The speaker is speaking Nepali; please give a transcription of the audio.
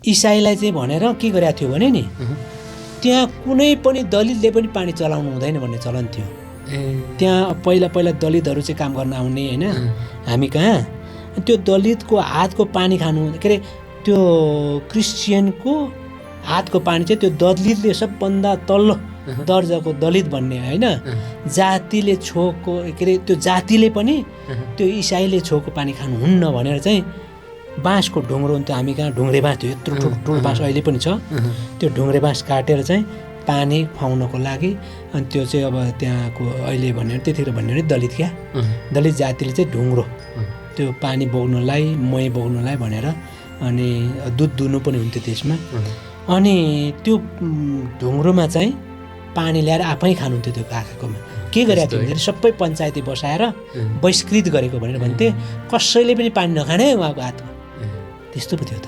इसाईलाई चाहिँ भनेर के गरेको थियो भने नि त्यहाँ कुनै पनि दलितले पनि पानी चलाउनु हुँदैन भन्ने चलन थियो। त्यहाँ पहिला पहिला दलितहरू चाहिँ काम गर्न आउने होइन हामी कहाँ, त्यो दलितको हातको पानी खानु के अरे त्यो क्रिस्चियनको हातको पानी चाहिँ त्यो दलितले सबभन्दा तल्लो दर्जाको दलित भन्ने होइन जातिले छोको के अरे त्यो जातिले पनि त्यो इसाईले छोको पानी खानुहुन्न भनेर चाहिँ बाँसको ढुङ्ग्रो हुन्थ्यो। हामी कहाँ ढुङ्ग्रे बाँस थियो, यत्रो ठुलो बाँस अहिले पनि छ। त्यो ढुङ्ग्रे बाँस काटेर चाहिँ पानी खुवाउनको लागि अनि त्यो चाहिँ अब त्यहाँको अहिले भन्यो त्यतिखेर भन्यो भने दलित क्या दलित जातिले चाहिँ ढुङ्ग्रो त्यो पानी बोक्नलाई मही बोक्नलाई भनेर अनि दुध दुहुनु पनि हुन्थ्यो त्यसमा। अनि त्यो ढुङ्ग्रोमा चाहिँ पानी ल्याएर आफै खानुहुन्थ्यो त्यो काकाकोमा। के गरेको थियो भने सबै पञ्चायती बसाएर बहिष्कृत गरेको भनेर भन्थे, कसैले पनि पानी नखाने उहाँको हातमा। त्यस्तो पो थियो त।